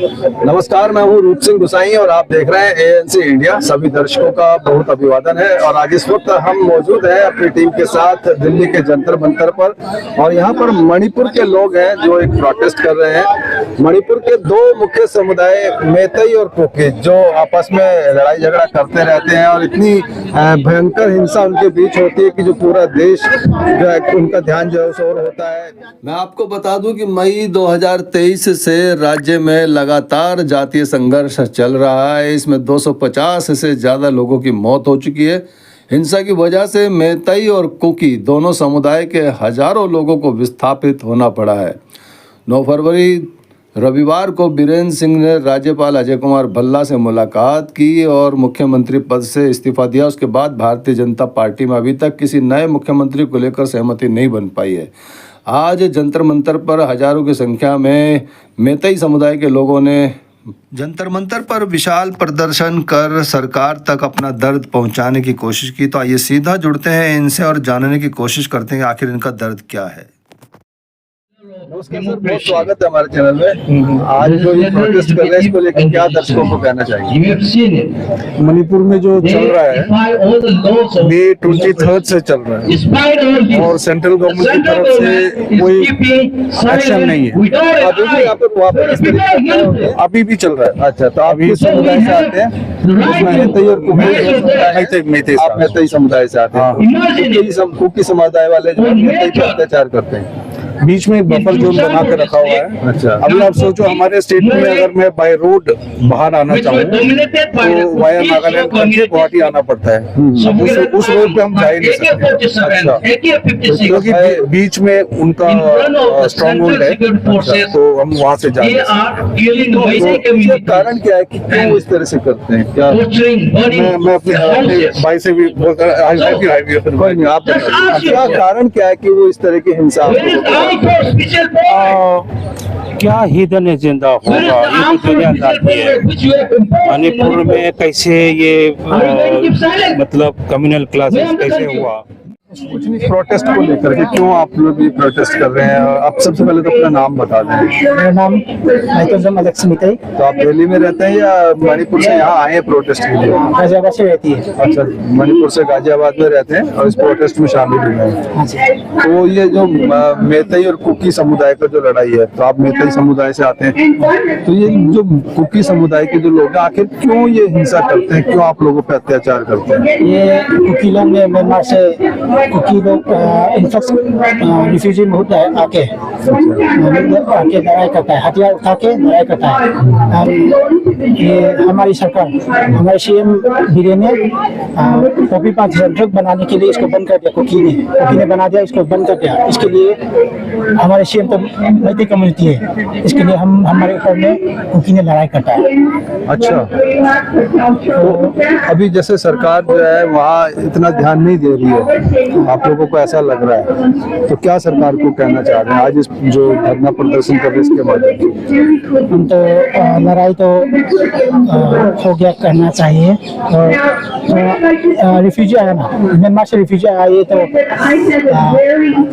नमस्कार, मैं हूँ रूप सिंह गुसाई और आप देख रहे हैं एएनसी इंडिया। सभी दर्शकों का बहुत अभिवादन है और आज इस वक्त हम मौजूद हैं अपनी टीम के साथ दिल्ली के जंतर मंतर पर और यहाँ पर मणिपुर के लोग हैं जो एक प्रोटेस्ट कर रहे हैं। मणिपुर के दो मुख्य समुदाय मैतेई और कुकी जो आपस में लड़ाई झगड़ा करते रहते हैं और इतनी भयंकर हिंसा उनके बीच होती है कि जो पूरा देश जो है उनका ध्यान जो है उस ओर होता है। मैं आपको बता दूं कि मई 2023 से राज्य में लगातार जातीय संघर्ष चल रहा है। इसमें 250 से ज़्यादा लोगों की मौत हो चुकी है। हिंसा की वजह से मैतेई और कुकी दोनों समुदाय के हजारों लोगों को विस्थापित होना पड़ा है। 9 फरवरी रविवार को बीरेन्द्र सिंह ने राज्यपाल अजय कुमार भल्ला से मुलाकात की और मुख्यमंत्री पद से इस्तीफा दिया। उसके बाद भारतीय जनता पार्टी में अभी तक किसी नए मुख्यमंत्री को लेकर सहमति नहीं बन पाई है। आज जंतर मंतर पर हजारों की संख्या में मैतेई समुदाय के लोगों ने जंतर मंतर पर विशाल प्रदर्शन कर सरकार तक अपना दर्द पहुंचाने की कोशिश की। तो आइए सीधा जुड़ते हैं इनसे और जानने की कोशिश करते हैं आखिर इनका दर्द क्या है। नमस्कार सर, बहुत स्वागत है हमारे चैनल में। आज जो ये प्रोटेस्ट कर रहे हैं इसको लेकर क्या दर्शकों को कहना चाहिए? मणिपुर में जो चल रहा है मई 23 से चल रहा है और सेंट्रल गवर्नमेंट की तरफ से कोई एक्शन नहीं है। अभी भी यहाँ पे वापस इस तरीके से अभी भी चल रहा है। अच्छा, तो आप किस समुदाय से आते हैं? मैतेई और कुकी। आप मैतेई समुदाय से आते हैं। कुकी समुदाय वाले जो मैतेई पर अत्याचार करते हैं, बीच में एक बफर जोन बना के रखा हुआ है। अच्छा, अभी आप सोचो हमारे स्टेट में अगर मैं बाय रोड बाहर आना चाहूँ तो वाया नागालैंड करके गुवाहाटी आना पड़ता है। अब उस रोड पे हम जा ही नहीं सकते। अच्छा, क्योंकि बीच में उनका स्ट्रॉन्ग होल्ड है, तो हम वहाँ से जा नहीं सकते। तो कारण क्या है कि क्यों इस तरह से करते हैं? क्या मैं अपने भाई से भी बोलता कोई नहीं, आप बताइए क्या कारण क्या है कि वो इस तरह की हिंसा? क्या हिडन एजेंडा होगा ये तो दुनिया जानती है। मणिपुर में कैसे ये मतलब कम्युनल क्लासेस कैसे हुआ? कुछ नहीं, प्रोटेस्ट को लेकर के क्यों आप लोग ये प्रोटेस्ट कर रहे हैं? आप सबसे पहले तो अपना नाम बता दें। मेरा नाम अलेक्स मैतेई। तो आप दिल्ली में रहते हैं या मणिपुर से यहाँ आए हैं प्रोटेस्ट के लिए? गाजियाबाद से रहती है। अच्छा, मणिपुर से गाजियाबाद में रहते हैं और इस प्रोटेस्ट में शामिल हुए हैं। तो ये जो मैतेई और कुकी समुदाय का जो लड़ाई है, तो आप मैतेई समुदाय से आते हैं, तो ये जो कुकी समुदाय के जो लोग हैं आखिर क्यों ये हिंसा करते हैं? क्यों आप लोगों पे अत्याचार करते हैं? ये कुकी लोग ने म्यांमार से कुकी लोग इन्फ्लक्स रिफ्यूजी बहुत आके लड़ाई करता है, हथियार उठा के लड़ाई करता है। ये हमारी सरकार, हमारे सीएम बीरेन्द्र ने पॉपी पार्क सेंटर बनाने के लिए इसको बंद कर दिया। कुकी ने बना दिया, इसको बंद कर दिया। इसके लिए हमारे सीएम तो मैतेई कम्युनिटी है, इसके लिए हमारे ऊपर में कुकी ने लड़ाई करता है। अच्छा, तो अभी जैसे सरकार जो है वहाँ इतना ध्यान नहीं दे रही है, आप लोगों को ऐसा लग रहा है, तो क्या सरकार को कहना चाह रहे हैं आज इस जो धरना प्रदर्शन कर रहे हैं इसके माध्यम से? हम तो लड़ाई तो हो गया करना चाहिए। और रिफ्यूजी आया ना, म्यांमार से रिफ्यूजी आया, ये तो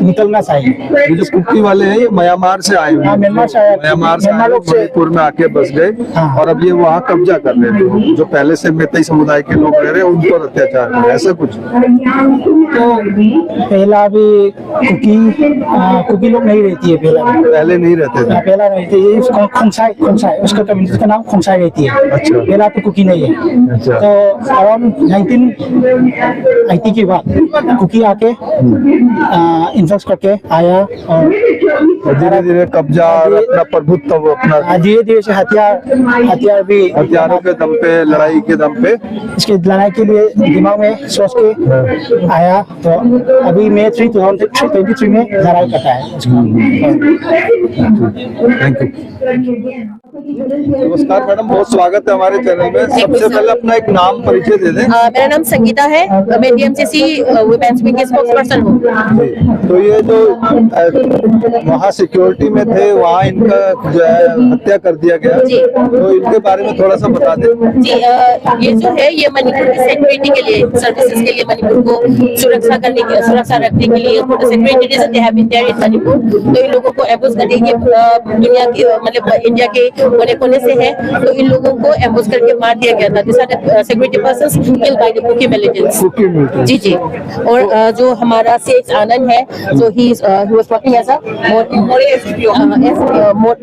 निकलना चाहिए। ये जो कुकी वाले हैं ये म्यांमार से आए हुए हैं। म्यांमार से आया, म्यांमार से मणिपुर में आके बस गए और अब ये वहाँ कब्जा कर रहे हैं। जो पहले से मैतेई समुदाय के लोग रह रहे हैं उन पर अत्याचार कर रहे हैं, ऐसा कुछ? तो पहला भी कुकी लोग नहीं रहती है। पहले नहीं रहते थे। पहला रहती है खोंसाई, उसका कम्युनिटी का नाम खोंसाई रहती है। अच्छा, पहला तो कुकी नहीं है। अच्छा, तो अराउंड 1980 के बाद कुकी आके इन्फ्लक्स करके आया और धीरे धीरे कब्जा और अपना प्रभुत्व अपना धीरे धीरे से हथियार भी हथियारों के दम पे, लड़ाई के दम पे इसके लड़ाई के लिए दिमाग में सोच के आया। तो अभी मई 2023 में लड़ाई करता है। Thank you. नमस्कार मैडम, बहुत स्वागत है हमारे चैनल में। सबसे पहले अपना एक नाम परिचय दे दें। मेरा नाम संगीता है, मैं डीएमसीसी वुमेन्स विंग की स्पोक्सपर्सन हूँ। तो ये जो वहाँ सिक्योरिटी में थे, वहाँ इनका जो है हत्या कर दिया गया, तो इनके बारे में थोड़ा सा बता दें। जी, ये जो है ये मणिपुर की सिक्योरिटी के लिए, सर्विसेज के लिए, मणिपुर को सुरक्षा करने के, सुरक्षा रखने के लिए security reason they have been there in Manipur. तो इन लोगों को एब्यूज करने की दुनिया की, मतलब इंडिया के कोने कोने से है, तो इन लोगों को एम्बुश करके मार दिया गया था। This are the security persons killed by the Kuki militants. जी जी। और जो हमारा CX आनंद है, so he was working as a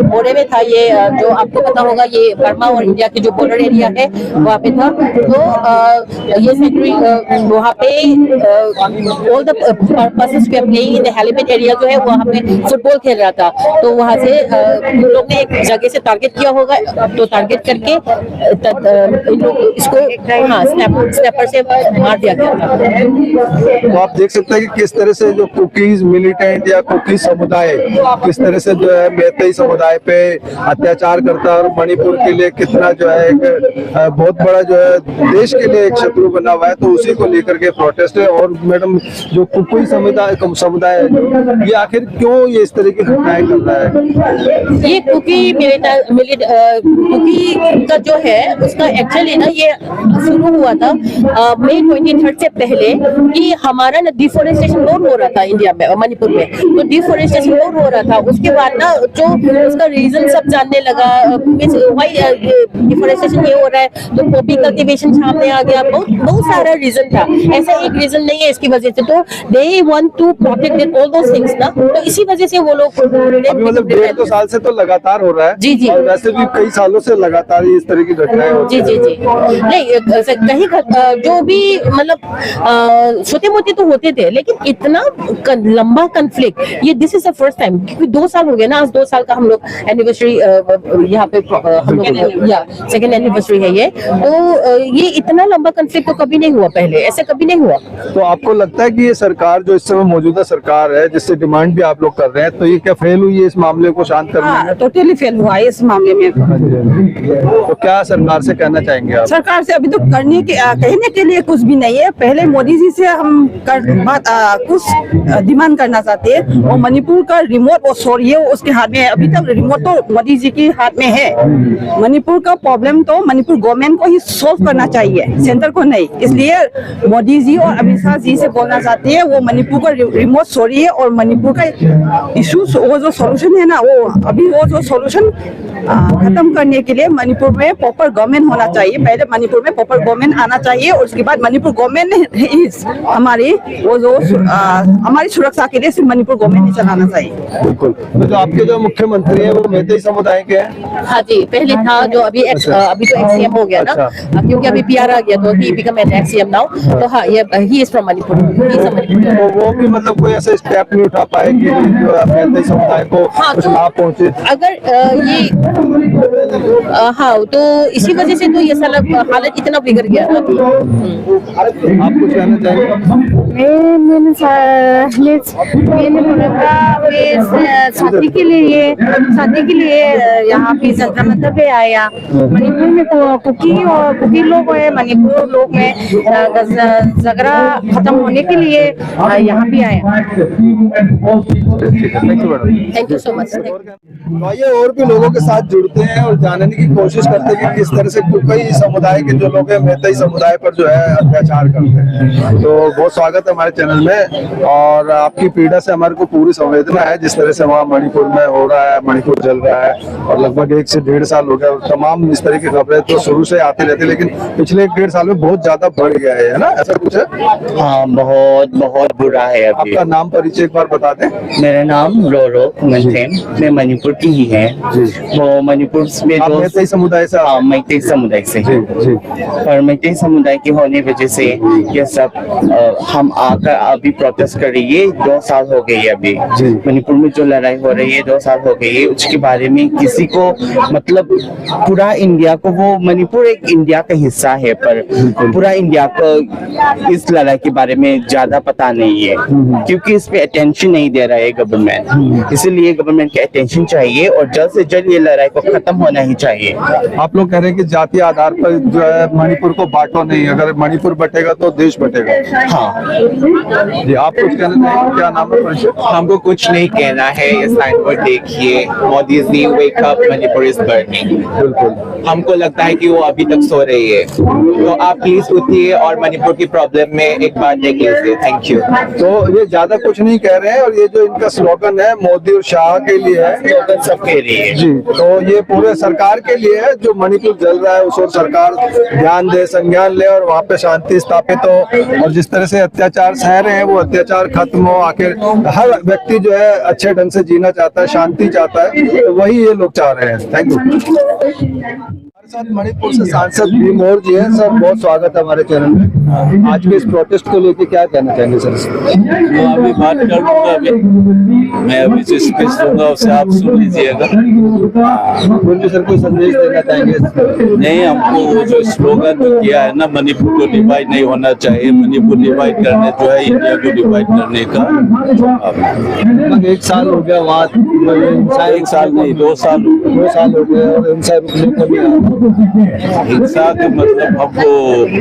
मोरे में था ये, जो आपको पता होगा ये बर्मा और इंडिया की जो बॉर्डर एरिया है वहाँ पे था। तो ये सेक्रेटरी वहाँ पे all the persons way playing in the helipad area जो है वहाँ पे फुटबॉल खेल रहा था। तो वहाँ से इन लोग ने एक जगह से टारगेट किया होगा, तो टारगेट करके इन लोग इसको स्नैपर से मार दिया गया था। तो आप देख सकते हैं कि किस तरह से जो कुकीज मिलिटेंट या कुकी समुदाय किस तरह से जो है मैतेई समुदाय पे अत्याचार करता है, और मणिपुर के लिए कितना जो है एक बहुत बड़ा जो है देश के लिए एक शत्रु बना हुआ है। तो उसी को लेकर के प्रोटेस्ट है। और मैडम जो कुकी समुदाय है, ये आखिर क्यों ये इस तरह की घटनाएं कर रहा है? ये कुकी का जो है उसका एक्चुअली ना ये शुरू हुआ था मई 23 से पहले कि हमारा ना डिफोरेस्टेशन बहुत हो रहा था इंडिया में, मणिपुर में। तो डिफोरेस्टेशन बहुत हो रहा था, उसके बाद ना जो उसका रीजन सब जानने लगा, डिफोरेस्टेशन ये हो रहा है, तो पॉपी कल्टीवेशन सामने आ गया। बहुत सारा रीजन था, ऐसा एक रीजन नहीं है इसकी वजह से। तो they want to protect all those things ना, तो इसी वजह से वो लोग अभी मतलब 1.5-2 साल से तो लगातार हो रहा है। जी जी। और वैसे भी कई सालों से लगातार इस तरह की घटनाएं होती जी जी जी। नहीं कहीं जो भी मतलब छोटे मोटे तो होते थे, लेकिन इतना लंबा कन्फ्लिक्ट ये this is the first time, क्योंकि 2 साल हो गए ना, आज 2 साल का हम लोग एनिवर्सरी यहाँ पे हम लोग या सेकेंड एनिवर्सरी है ये। तो ये इतना लंबा कन्फ्लिक्ट तो कभी नहीं हुआ पहले, ऐसे कभी नहीं हुआ। तो आपको लगता है कि ये सरकार जो इस समय मौजूदा सरकार है, जिससे डिमांड भी आप लोग कर रहे हैं, तो ये क्या फेल हुई है इस मामले को शांत करने में? हाँ, टोटली फेल हुआ है इस मामले में। तो क्या सरकार से कहना चाहेंगे आप? सरकार से अभी तो कहने के लिए कुछ भी नहीं है। पहले मोदी जी से हम कुछ डिमांड करना चाहते हैं, और मणिपुर का रिमोट वो छोड़िए, उसके हाथ में है। अभी तक रिमोट तो मोदी जी के हाथ में है। मणिपुर का प्रॉब्लम तो मणिपुर गवर्नमेंट को ही सोल्व करना चाहिए, सेंटर को नहीं। इसलिए मोदी जी और अमित शाह जी से बोलना चाहते हैं, वो मणिपुर का रिमोट छोड़िए, और मणिपुर का इशू वो जो सोल्यूशन है ना, वो अभी वो जो सोल्यूशन खत्म करने के लिए मणिपुर में प्रॉपर गवर्नमेंट होना चाहिए। पहले मणिपुर में प्रॉपर गवर्नमेंट आना चाहिए, और उसके बाद मणिपुर गवर्नमेंट हमारी वो जो हमारी सुरक्षा के लिए सिर्फ मणिपुर गवर्नमेंट ही चलाना चाहिए। बिल्कुल। तो जो आपके जो मुख्यमंत्री है वो मैतेई समुदाय के हैं? हाँ जी, पहले था जो अभी तो XCM हो गया ना। अच्छा। क्योंकि अभी PR आ गया, तो he become an XCM now. तो हाँ, ये ही इज फ्रॉम मणिपुर। तो वो भी मतलब कोई ऐसा स्टेप नहीं उठा पाए कि जो मैतेई समुदाय को कुछ लाभ पहुंचे? अगर ये हाँ, तो इसी वजह से तो ये साला हालत इतना बिगड़ गया था। आप कुछ कहना चाहेंगे? शादी के लिए यहाँ पे जंतर मंतर पे आया। मणिपुर में कुकी लोग है, मणिपुर लोग में झगड़ा खत्म होने के लिए यहाँ पे आया। Thank you so much. तो आइए और भी लोगों के साथ जुड़ते हैं और जानने की कोशिश करते हैं कि किस तरह से कुकी समुदाय के जो लोग हैं मैतेई समुदाय पर जो है अत्याचार करते हैं। तो बहुत स्वागत है हमारे चैनल में, और आपकी पीड़ा से हमारे को पूरी संवेदना है। जिस तरह से वहाँ मणिपुर में हो रहा है, मणिपुर जल रहा है, और लगभग 1 से 1.5 साल हो गया। तमाम इस तरह की खबरें तो शुरू से आती रहती, लेकिन पिछले 1-1.5 साल में बहुत ज्यादा बढ़ गया है ना, ऐसा कुछ है? हाँ, बहुत बुरा है अभी। आपका नाम परिचय एक बार बता दें। मेरा नाम रोरो मंथेम, मैं मणिपुर की ही है। वो मणिपुर में आप मैतेई समुदाय से? हाँ, मैतेई समुदाय से। जी। और मैतेई समुदाय के होने वजह से ये सब हम आकर अभी प्रोटेस्ट कर रही है। 2 साल हो गए अभी मणिपुर में जो लड़ाई हो रही है, 2 साल हो गए है। उसके बारे में किसी को मतलब पूरा इंडिया को, वो मणिपुर एक इंडिया का हिस्सा है, पर पूरा इंडिया को इस लड़ाई के बारे में ज्यादा पता नहीं है, क्योंकि इस पे अटेंशन नहीं दे रहा है गवर्नमेंट। इसीलिए गवर्नमेंट के अटेंशन चाहिए, और जल्द से जल्द ये लड़ाई को खत्म होना ही चाहिए। आप लोग कह रहे हैं कि जातीय आधार पर जो है मणिपुर को बांटो नहीं, अगर मणिपुर बटेगा तो देश बटेगा। हाँ जी, आप कुछ कहना चाहेंगे? क्या नाम है परिचय? हमको कुछ नहीं कहना है। इस लाइन पर देखिए, Modi ji wake up, Manipur is burning. बिल्कुल। हमको लगता है कि वो अभी तक सो रही है, तो आप प्लीज उठिए और मणिपुर की प्रॉब्लम में एक बार देख लीजिए। Thank you. तो ये ज्यादा कुछ नहीं कह रहे हैं, और ये जो इनका स्लोगन है मोदी और शाह के लिए है, स्लोगन सबके लिए। जी। तो ये पूरे सरकार के लिए है, जो मणिपुर जल रहा है उस और सरकार ध्यान दे, संज्ञान ले और वहाँ पे शांति स्थापित हो, और जिस तरह से अत्याचार सह रहे हैं वो अत्याचार खत्म हो। आखिर हर व्यक्ति जो है अच्छे ढंग से जीना चाहता है, शांति चाहता है, तो वही ये लोग चाह रहे हैं। Thank you. साथ मणिपुर से सांसद भीम और जी हैं। सर, बहुत स्वागत है हमारे चैनल में। आज के इस प्रोटेस्ट को लेकर क्या कहना चाहेंगे सर? अभी बात कर लूंगा, अभी मैं अभी जो स्पीच दूंगा उसे आप सुन लीजिएगा। बोलिए सर, कोई संदेश देना चाहेंगे? नहीं, हमको जो स्लोगन जो किया है ना, मणिपुर को डिवाइड नहीं होना चाहिए, मणिपुर डिवाइड करने जो है इंडिया को डिवाइड करने का। लगभग 1 साल हो गया वहाँ, 1 साल नहीं 2 साल 2 साल हो गए और हिंसा रुकने को नहीं। हिंसा के मतलब हमको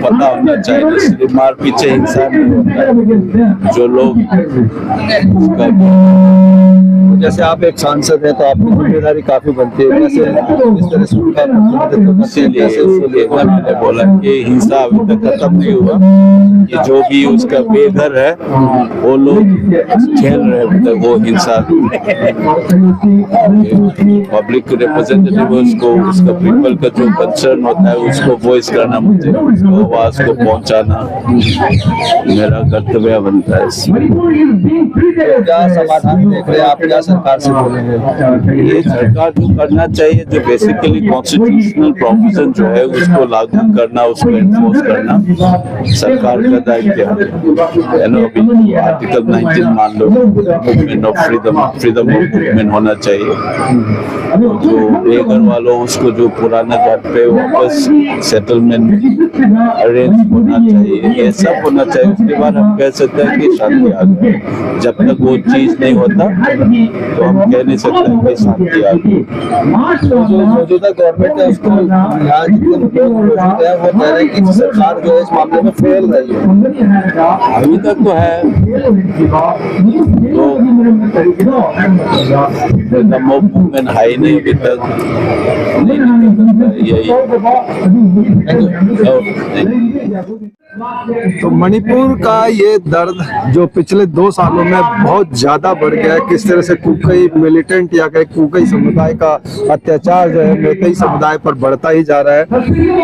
पता होना चाहिए, सिर्फ मार पीछे हिंसा नहीं होता। जो लोग उसका, जैसे आप एक सांसद हैं तो आपकी जिम्मेदारी काफी बनती है, कैसे इस तरह से उनका प्रतिनिधित्व करते हैं, कैसे उसको देखना? मैंने बोला कि हिंसा अभी तक खत्म नहीं हुआ, कि जो भी उसका बेघर है वो लोग झेल रहे अभी तक वो हिंसा। पब्लिक रिप्रेजेंटेटिव उसको, उसका पीपल का जो कंसर्न होता है उसको वॉइस करना, मुझे उसको आवाज को पहुंचाना मेरा कर्तव्य बनता है। क्या समाधान देख रहे हैं आप, क्या सरकार से बोलेंगे? ये सरकार जो करना चाहिए, जो बेसिकली कॉन्स्टिट्यूशनल प्रोविजन जो है उसको लागू करना, उसको एनफोर्स करना सरकार का दायित्व है ना। अभी आर्टिकल 19 मान लो, movement of freedom of movement होना चाहिए। जो बेघर वालों उसको जो पुराना घर पे वापस सेटलमेंट अरेंज होना चाहिए, ये सब होना चाहिए। उसके बाद हम कह सकते हैं कि शांति आ गई। जब तक वो चीज नहीं होता तो हम कह नहीं सकते कि शांति आ गई। जो मौजूदा गवर्नमेंट है उसको यहाँ जितने लोग मौजूद हैं वो कह रहे हैं कि सरकार जो है इस मामले में फेल रही है। अभी तक तो है, तो मूवमेंट है ही नहीं अभी तक, नहीं निकल सकता यही। तो मणिपुर का ये दर्द जो पिछले 2 सालों में बहुत ज्यादा बढ़ गया है, किस तरह से कुकई मिलिटेंट या कुकई समुदाय का अत्याचार जो है मैतेई समुदाय पर बढ़ता ही जा रहा है,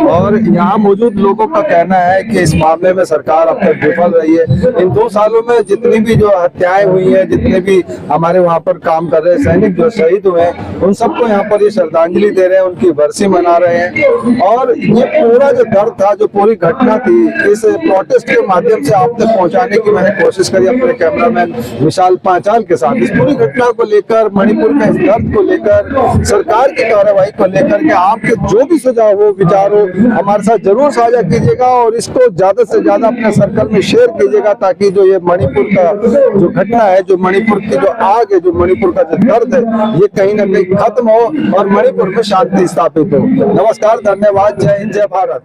और यहाँ मौजूद लोगों का कहना है कि इस मामले में सरकार अब तक विफल रही है। इन 2 सालों में जितनी भी जो हत्याएं हुई है, जितने भी हमारे वहाँ पर काम कर रहे सैनिक जो शहीद हुए हैं, उन सबको यहाँ पर ये श्रद्धांजलि दे रहे हैं, उनकी बरसी मना रहे हैं। और ये पूरा जो दर्द था, जो पूरी घटना थी, इस प्रोटेस्ट के माध्यम से आप तक पहुंचाने की मैंने कोशिश करी अपने कैमरामैन विशाल पांचाल के साथ। इस पूरी घटना को लेकर, मणिपुर के इस दर्द को लेकर, सरकार की कार्रवाई को लेकर के आपके जो भी सुझाव हो, विचार हो, हमारे साथ जरूर साझा कीजिएगा और इसको ज्यादा से ज्यादा अपने सर्कल में शेयर कीजिएगा, ताकि जो ये मणिपुर का जो घटना है, जो मणिपुर की जो आग है, जो मणिपुर का जो दर्द है, ये कहीं ना कहीं खत्म हो और मणिपुर में शांति स्थापित हो। नमस्कार, धन्यवाद, जय हिंद, जय भारत।